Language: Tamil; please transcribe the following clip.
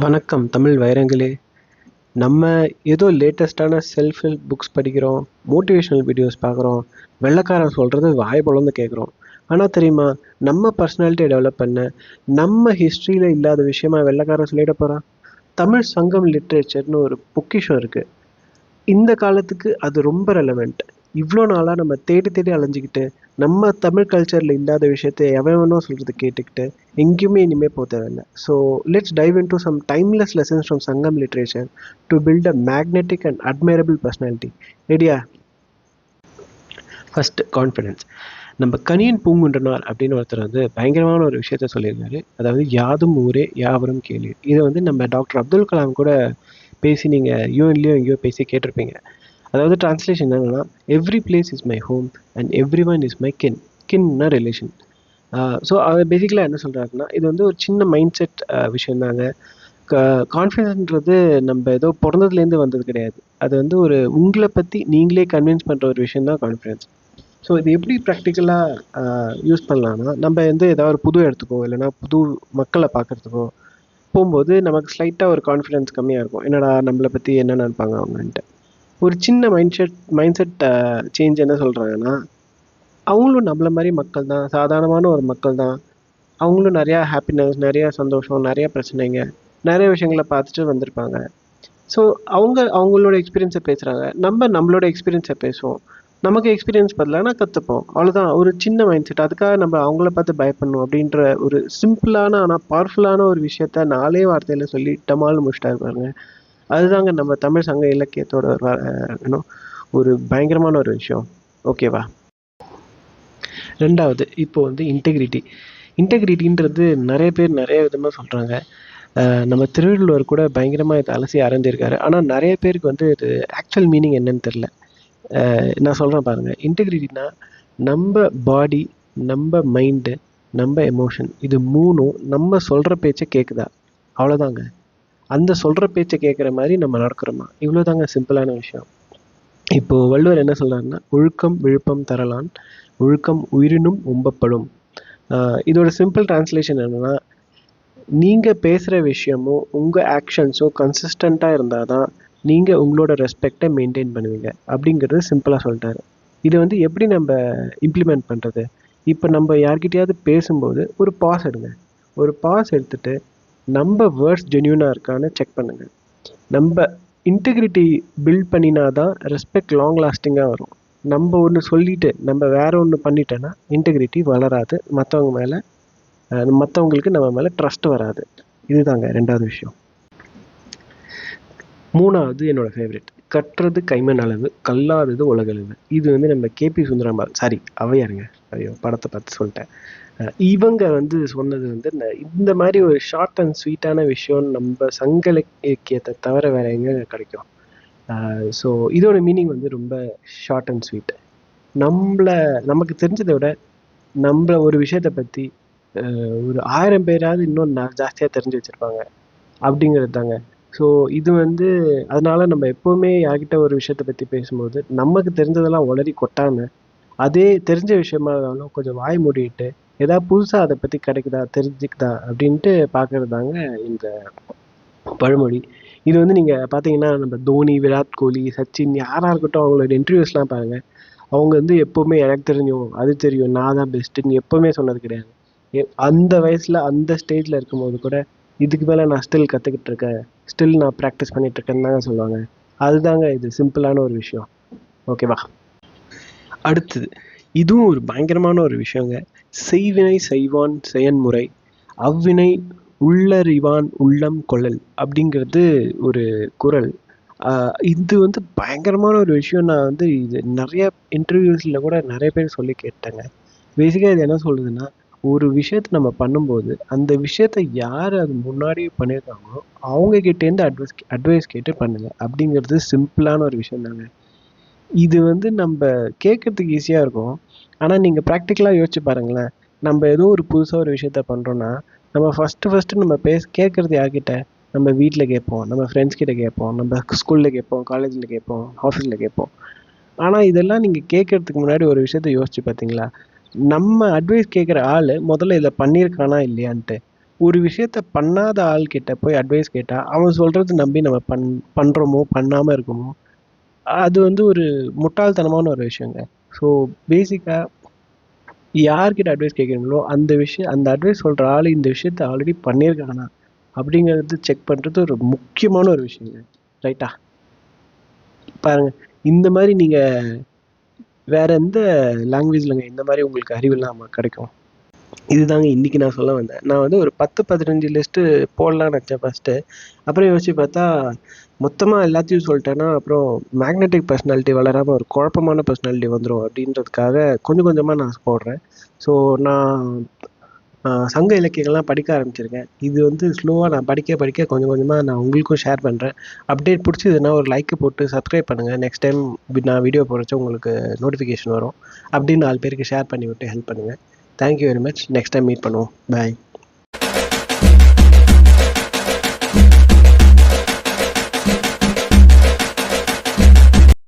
வணக்கம் தமிழ் வைரங்களே. நம்ம ஏதோ லேட்டஸ்டான செல்ஃப் ஹெல்ப் புக்ஸ் படிக்கிறோம், மோட்டிவேஷனல் வீடியோஸ் பார்க்குறோம், வெள்ளைக்காரன் சொல்கிறது வாய் பொளந்து கேட்குறோம். ஆனால் தெரியுமா, நம்ம பர்சனாலிட்டியை டெவலப் பண்ண நம்ம ஹிஸ்ட்ரியில் இல்லாத விஷயமா வெள்ளைக்காரன் சொல்லிட போகிறான். தமிழ் சங்கம் லிட்ரேச்சர்னு ஒரு பொக்கிஷம் இருக்குது. இந்த காலத்துக்கு அது ரொம்ப ரெலவெண்ட். இவ்வளோ நாளாக நம்ம தேடி தேடி அலைஞ்சிக்கிட்டு நம்ம தமிழ் கல்ச்சரில் இல்லாத விஷயத்த எவனோ சொல்கிறது கேட்டுக்கிட்டு எங்கேயுமே இனிமேல் போக தேவையில்லை. So let's dive into some timeless lessons from Sangam literature to build a magnetic and admirable personality. ரெடியா? First confidence. நம்ம கணியன் பூங்குன்றனார் அப்படின்னு ஒருத்தர் வந்து பயங்கரமான ஒரு விஷயத்த சொல்லியிருக்காரு. அதாவது யாதும் ஊரே யாவரும் கேளு. இதை வந்து நம்ம டாக்டர் அப்துல் கலாம் கூட பேசி நீங்கள் யூஎன்லேயோ எங்கேயோ பேசி கேட்டிருப்பீங்க. அதாவது டிரான்ஸ்லேஷன் என்னன்னா, every place is my home and everyone is my கின்னா ரிலேஷன். ஸோ அது பேசிக்கலாக என்ன சொல்கிறாருன்னா, இது வந்து ஒரு சின்ன மைண்ட் செட் விஷயந்தாங்க. கான்ஃபிடென்ட்ன்றது நம்ம ஏதோ பிறந்ததுலேருந்து வந்தது கிடையாது. அது வந்து ஒரு உங்களை பற்றி நீங்களே கன்வின்ஸ் பண்ணுற ஒரு விஷயந்தான் கான்ஃபிடென்ஸ். ஸோ இது எப்படி ப்ராக்டிக்கலாக யூஸ் பண்ணலான்னா, நம்ம வந்து ஏதாவது ஒரு புது இடத்துக்கோ இல்லைனா புது மக்களை பார்க்குறதுக்கோ போகும்போது நமக்கு ஸ்லைட்டாக ஒரு கான்ஃபிடென்ஸ் கம்மியாக இருக்கும். என்னடா நம்மளை பற்றி என்ன நினைப்பாங்க அவங்கன்ட்டு. ஒரு சின்ன மைண்ட் செட் சேஞ்ச் என்ன சொல்கிறாங்கன்னா, அவங்களும் நம்மள மாதிரி மக்கள் தான், சாதாரணமான ஒரு மக்கள் தான். அவங்களும் நிறையா ஹாப்பினஸ், நிறையா சந்தோஷம், நிறையா பிரச்சனைங்க, நிறைய விஷயங்கள பார்த்துட்டு வந்திருப்பாங்க. ஸோ அவங்களோட எக்ஸ்பீரியன்ஸை பேசுகிறாங்க, நம்ம நம்மளோட எக்ஸ்பீரியன்ஸை பேசுவோம். நமக்கு எக்ஸ்பீரியன்ஸ் பத்தலைன்னா கற்றுப்போம், அவ்வளோதான். ஒரு சின்ன மைண்ட் செட். அதுக்காக நம்ம அவங்கள பார்த்து பயப்படணும் அப்படின்ற ஒரு சிம்பிளான ஆனால் பவர்ஃபுல்லான ஒரு விஷயத்த 4 வார்த்தையில் சொல்லி டமால்னு முடிச்சிட்டாரு பாருங்க. அதுதாங்க நம்ம தமிழ் சங்க இலக்கியத்தோட ஒரு பயங்கரமான ஒரு விஷயம். ஓகேவா? ரெண்டாவது, இப்போ வந்து இன்டெகிரிட்டின்றது நிறைய பேர் நிறைய விதமாக சொல்கிறாங்க. நம்ம திருவள்ளுவர் கூட பயங்கரமாக இதை அலசி ஆராய்ந்திருக்காரு. ஆனால் நிறைய பேருக்கு வந்து இது ஆக்சுவல் மீனிங் என்னன்னு தெரில. நான் சொல்கிறேன் பாருங்கள். இன்டெகிரிட்டினா நம்ம பாடி, நம்ம மைண்டு, நம்ம எமோஷன், இது 3ம் நம்ம சொல்கிற பேச்சை கேட்குதா, அவ்வளோதாங்க. அந்த சொல்கிற பேச்சை கேட்குற மாதிரி நம்ம நடக்கிறோமா, இவ்வளோ தாங்க சிம்பிளான விஷயம். இப்போது வள்ளுவர் என்ன சொல்கிறாருன்னா, ஒழுக்கம் விழுப்பம் தரலான், ஒழுக்கம் உயிரினும் உம்பப்படும். இதோட சிம்பிள் டிரான்ஸ்லேஷன் என்னென்னா, நீங்கள் பேசுகிற விஷயமும் உங்கள் ஆக்ஷன்ஸும் கன்சிஸ்டண்ட்டாக இருந்தால் தான் நீங்கள் உங்களோட ரெஸ்பெக்டை மெயின்டைன் பண்ணுவீங்க அப்படிங்கிறது சிம்பிளாக சொல்லிட்டாரு. இதை வந்து எப்படி நம்ம இம்ப்ளிமெண்ட் பண்ணுறது? இப்போ நம்ம யார்கிட்டயாவது பேசும்போது ஒரு பாஸ் எடுங்க. ஒரு பாஸ் எடுத்துகிட்டு நம்ம வேர்ட்ஸ் ஜென்யூனாக இருக்கான்னு செக் பண்ணுங்கள். நம்ம இன்டெகிரிட்டி பில்ட் பண்ணினா தான் ரெஸ்பெக்ட் லாங் லாஸ்டிங்காக வரும். நம்ம ஒன்று சொல்லிட்டு நம்ம வேற ஒன்று பண்ணிட்டோன்னா இன்டெகிரிட்டி வளராது. மற்றவங்களுக்கு நம்ம மேலே ட்ரஸ்ட் வராது. இதுதாங்க ரெண்டாவது விஷயம். மூணாவது, என்னோடய ஃபேவரெட், கற்றது கைமண் அளவு, கல்லாதது உலகளவு. இது வந்து நம்ம கேபி சுந்தரம்பாள், ஔவையாருங்க. ஐயோ, படத்தை பார்த்து சொல்லிட்டேன். இவங்க வந்து சொன்னது வந்து இந்த மாதிரி ஒரு ஷார்ட் அண்ட் ஸ்வீட்டான விஷயம் நம்ம சங்க இலக்கியத்தை தவிர வேற எங்கே கிடைக்கும். ஸோ இதோட மீனிங் வந்து ரொம்ப ஷார்ட் அண்ட் ஸ்வீட். நமக்கு தெரிஞ்சதை விட நம்மள ஒரு விஷயத்தை பற்றி ஒரு 1000 பேராவது இன்னும் ஜாஸ்தியாக தெரிஞ்சு வச்சுருப்பாங்க அப்படிங்கிறது தாங்க. ஸோ இது வந்து அதனால நம்ம எப்போவுமே யார்கிட்ட ஒரு விஷயத்தை பற்றி பேசும்போது நமக்கு தெரிஞ்சதெல்லாம் உளறி கொட்டாமல், அதே தெரிஞ்ச விஷயமா இருந்தாலும் கொஞ்சம் வாய் மூடிட்டு ஏதாவது புதுசாக அதை பற்றி கிடைக்குதா, தெரிஞ்சுக்குதா அப்படின்ட்டு பார்க்கறது தாங்க இந்த பழமொழி. இது வந்து நீங்கள் பார்த்தீங்கன்னா, நம்ம தோனி, விராட் கோலி, சச்சின் யாராக இருக்கட்டும், அவங்களோட இன்டர்வியூஸ்லாம் பாருங்கள். அவங்க வந்து எப்போவுமே எனக்கு தெரியும், அது தெரியும், நான் தான் பெஸ்ட்டுன்னு எப்போவுமே சொன்னது கிடையாது. அந்த வயசில் அந்த ஸ்டேஜில் இருக்கும்போது கூட இதுக்கு மேலே நான் ஸ்டில் கற்றுக்கிட்டு இருக்கேன், ஸ்டில் நான் ப்ராக்டிஸ் பண்ணிகிட்டு இருக்கேன்னு தாங்க சொல்லுவாங்க. அதுதாங்க இது சிம்பிளான ஒரு விஷயம். ஓகேவா? அடுத்தது, இதுவும் ஒரு பயங்கரமான ஒரு விஷயங்க. செய்வினை செய்வான் செயன்முறை, அவ்வினை உள்ளறிவான் உள்ளம் கொள்ளல் அப்படிங்கிறது ஒரு குறள். இது வந்து பயங்கரமான ஒரு விஷயம். நான் வந்து இது நிறைய இன்டர்வியூஸில் கூட நிறைய பேர் சொல்லி கேட்டேங்க. பேசிக்காக இது என்ன சொல்லுதுன்னா, ஒரு விஷயத்தை நம்ம பண்ணும்போது அந்த விஷயத்தை யார் அது முன்னாடி பண்ணியிருக்காங்களோ அவங்கக்கிட்டேருந்து அட்வைஸ் கேட்டு பண்ணுங்க அப்படிங்கிறது சிம்பிளான ஒரு விஷயம் தாங்க. இது வந்து நம்ம கேட்குறதுக்கு ஈஸியாக இருக்கும். ஆனால் நீங்கள் ப்ராக்டிக்கலாக யோசிச்சு பாருங்களேன். நம்ம ஏதோ ஒரு புதுசாக ஒரு விஷயத்த பண்ணுறோன்னா, நம்ம ஃபஸ்ட்டு நம்ம கேட்குறது யார்கிட்ட? நம்ம வீட்டில் கேட்போம், நம்ம ஃப்ரெண்ட்ஸ் கிட்ட கேட்போம், நம்ம ஸ்கூலில் கேட்போம், காலேஜில் கேட்போம், ஆஃபீஸில் கேட்போம். ஆனால் இதெல்லாம் நீங்கள் கேட்குறதுக்கு முன்னாடி ஒரு விஷயத்த யோசிச்சு பார்த்தீங்களா? நம்ம அட்வைஸ் கேட்குற ஆள் முதல்ல இதை பண்ணியிருக்கானா இல்லையான்ட்டு. ஒரு விஷயத்த பண்ணாத ஆள்கிட்ட போய் அட்வைஸ் கேட்டால் அவன் சொல்கிறது நம்பி நம்ம பண்ணுறோமோ பண்ணாமல் இருக்கோமோ, அது வந்து ஒரு முட்டாள்தனமான ஒரு விஷயங்க. ஸோ பேசிக்காக யார்கிட்ட அட்வைஸ் கேட்குறீங்களோ அந்த அட்வைஸ் சொல்கிற ஆள் இந்த விஷயத்த ஆல்ரெடி பண்ணியிருக்கானா அப்படிங்கிறது செக் பண்ணுறது ஒரு முக்கியமான ஒரு விஷயங்க. ரைட்டா? பாருங்க, இந்த மாதிரி நீங்கள் வேற எந்த லாங்குவேஜ்லங்க இந்த மாதிரி உங்களுக்கு அறிவு இல்லாமல் கிடைக்கும்? இதுதாங்க இன்னைக்கு நான் சொல்ல வந்தேன். நான் வந்து ஒரு 10, 15 லிஸ்ட்டு போடலான்னு நினச்சேன் ஃபர்ஸ்ட்டு. அப்புறம் யோசிச்சு பார்த்தா, மொத்தமா எல்லாத்தையும் சொல்லிட்டேன்னா, அப்புறம் மேக்னெட்டிக் பர்சனாலிட்டி வளராம ஒரு குழப்பமான பர்சனாலிட்டி வந்துரும் அப்படின்றதுக்காக கொஞ்சம் கொஞ்சமா நான் போடுறேன். ஸோ நான் சங்க இலக்கியங்கள்லாம் படிக்க ஆரம்பிச்சிருக்கேன். இது வந்து ஸ்லோவா நான் படிக்க படிக்க கொஞ்சம் கொஞ்சமா நான் உங்களுக்கும் ஷேர் பண்றேன். அப்டேட் புடிச்சதுன்னா ஒரு லைக் போட்டு சப்ஸ்கிரைப் பண்ணுங்க. நெக்ஸ்ட் டைம் நான் வீடியோ போடுறச்ச உங்களுக்கு நோட்டிஃபிகேஷன் வரும். அப்படியே 4 பேருக்கு ஷேர் பண்ணி விட்டு ஹெல்ப் பண்ணுங்க. Thank you very much. Next time meet பண்ணுவோம். பாய்.